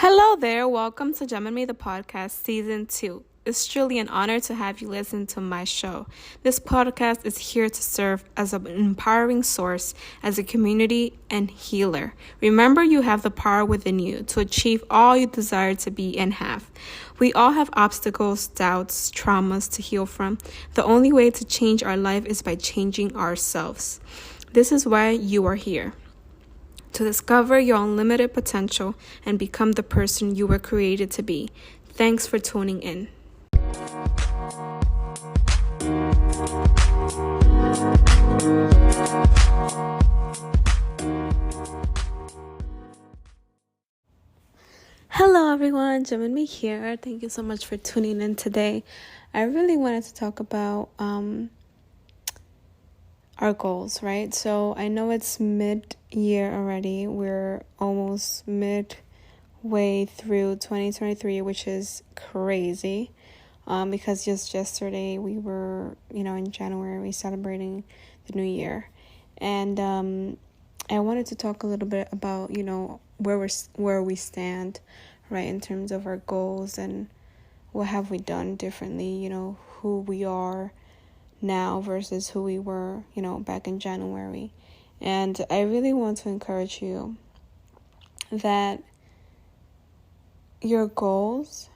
Hello there, welcome to Gem and Me the Podcast Season 2. It's truly an honor to have you listen to my show. This podcast is here to serve as an empowering source, as a community and healer. Remember, you have the power within you to achieve all you desire to be and have. We all have obstacles, doubts, traumas to heal from. The only way to change our life is by changing ourselves. This is why you are here. To discover your unlimited potential and become the person you were created to be. Thanks for tuning in. Hello everyone, Gem and Me here. Thank you so much for tuning in today. I really wanted to talk about our goals, right? So I know it's mid-year already. We're almost midway through 2023, which is crazy. Because just yesterday we were, in January celebrating the new year. And I wanted to talk a little bit about, where we stand, right, in terms of our goals and what have we done differently, who we are now versus who we were, back in January. And I really want to encourage you that your goals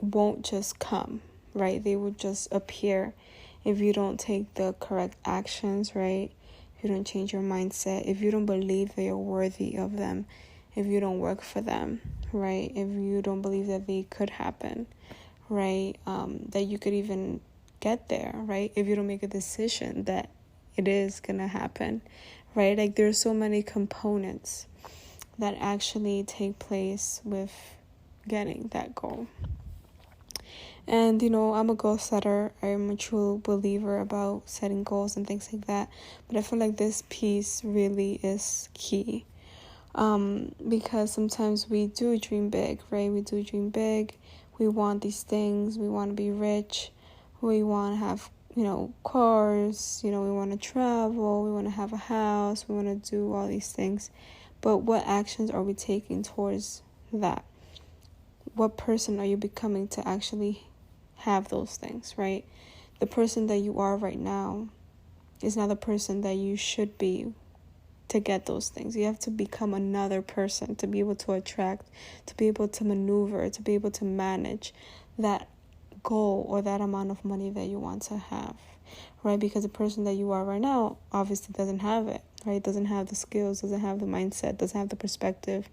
won't just come, right? They will just appear if you don't take the correct actions, right? If you don't change your mindset, if you don't believe that you're worthy of them, if you don't work for them, right? If you don't believe that they could happen, right? That you could even get there, right? If you don't make a decision that it is gonna happen, right? Like there's so many components that actually take place with getting that goal. And I'm a goal setter. I'm a true believer about setting goals and things like that. But I feel like this piece really is key. Because sometimes we do dream big, right? We do dream big. We want these things. We want to be rich. We want to have, cars, we want to travel, we want to have a house, we want to do all these things. But what actions are we taking towards that? What person are you becoming to actually have those things, right? The person that you are right now is not the person that you should be to get those things. You have to become another person to be able to attract, to be able to maneuver, to be able to manage that goal or that amount of money that you want to have, right? Because the person that you are right now obviously doesn't have it, right? Doesn't have the skills, doesn't have the mindset, doesn't have the perspective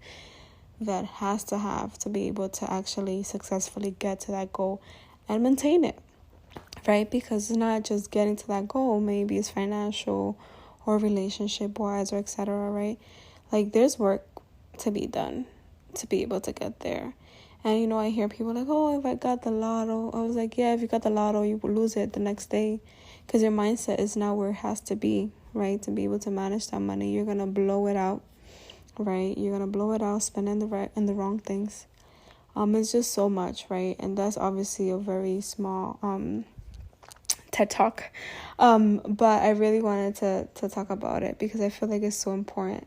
that has to have to be able to actually successfully get to that goal and maintain it, right? Because it's not just getting to that goal. Maybe it's financial or relationship wise or etc., right? Like there's work to be done to be able to get there. And, I hear people like, oh, if I got the lotto. I was like, yeah, if you got the lotto, you will lose it the next day. Because your mindset is not where it has to be, right? To be able to manage that money, you're going to blow it out, right? You're going to blow it out, spend in the wrong things. It's just so much, right? And that's obviously a very small TED Talk. But I really wanted to talk about it because I feel like it's so important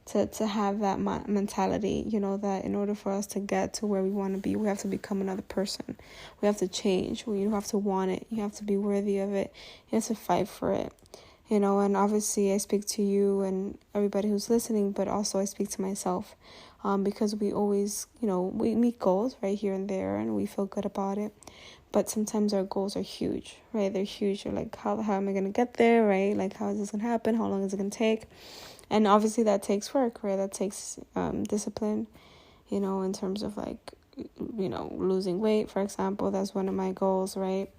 to have that mentality, that in order for us to get to where we want to be, we have to become another person. We have to change. You have to want it. You have to be worthy of it. You have to fight for it, and obviously I speak to you and everybody who's listening, but also I speak to myself, because we always, we meet goals right here and there and we feel good about it. But sometimes our goals are huge, right? They're huge. You're like, how am I going to get there, right? Like, how is this going to happen? How long is it going to take? And obviously that takes work, right? That takes discipline, in terms of losing weight, for example. That's one of my goals, right?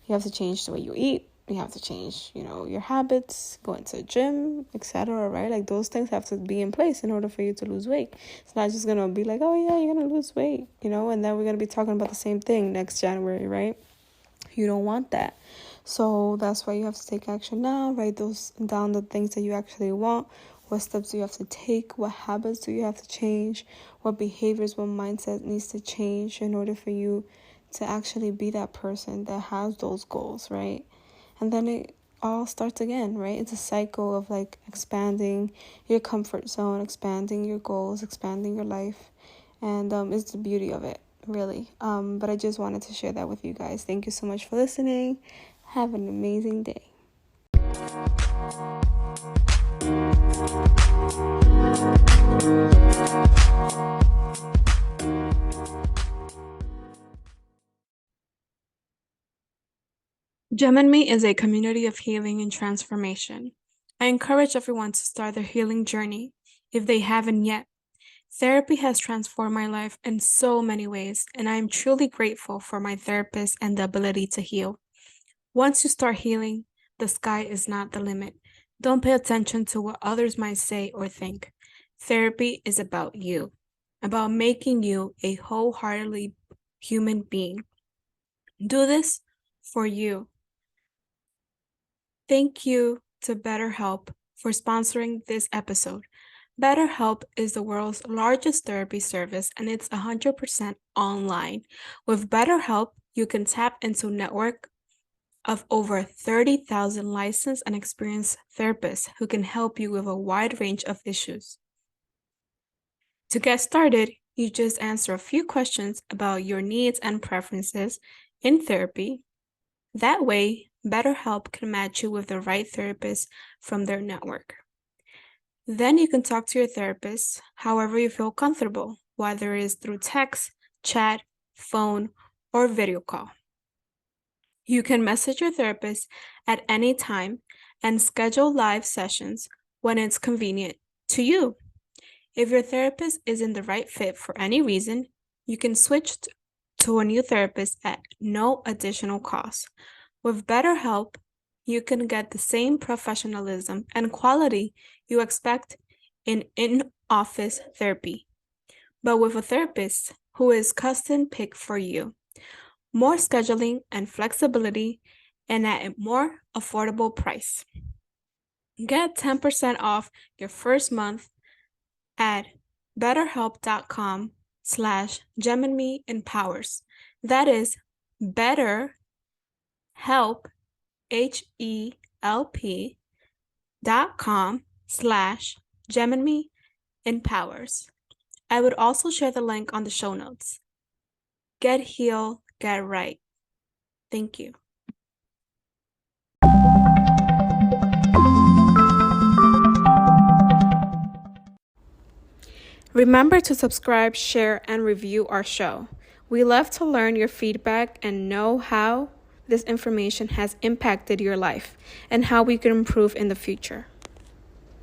You have to change the way you eat. You have to change, your habits, going to the gym, etc., right? Like those things have to be in place in order for you to lose weight. It's not just going to be like, oh yeah, you're going to lose weight, and then we're going to be talking about the same thing next January, right? You don't want that. So that's why you have to take action now. Write those down, the things that you actually want. What steps do you have to take? What habits do you have to change? What behaviors, what mindset needs to change in order for you to actually be that person that has those goals, right? And then it all starts again, right? It's a cycle of like expanding your comfort zone, expanding your goals, expanding your life. And it's the beauty of it, really. But I just wanted to share that with you guys. Thank you so much for listening. Have an amazing day. Gem and Me is a community of healing and transformation. I encourage everyone to start their healing journey if they haven't yet. Therapy has transformed my life in so many ways, and I am truly grateful for my therapist and the ability to heal. Once you start healing, the sky is not the limit. Don't pay attention to what others might say or think. Therapy is about you, about making you a wholeheartedly human being. Do this for you. Thank you to BetterHelp for sponsoring this episode. BetterHelp is the world's largest therapy service, and it's 100% online. With BetterHelp, you can tap into a network of over 30,000 licensed and experienced therapists who can help you with a wide range of issues. To get started, you just answer a few questions about your needs and preferences in therapy. That way, BetterHelp can match you with the right therapist from their network. Then you can talk to your therapist however you feel comfortable, whether it is through text, chat, phone, or video call. You can message your therapist at any time and schedule live sessions when it's convenient to you. If your therapist isn't the right fit for any reason, you can switch to a new therapist at no additional cost. With BetterHelp, you can get the same professionalism and quality you expect in in-office therapy, but with a therapist who is custom picked for you. More scheduling and flexibility, and at a more affordable price. Get 10% off your first month at betterhelp.com/GemandMeEmpowers. That is BetterHelp, HELP.com/GemandMeEmpowers. I would also share the link on the show notes. Get healed, get right. Thank you. Remember to subscribe, share, and review our show. We love to learn your feedback and know how this information has impacted your life and how we can improve in the future.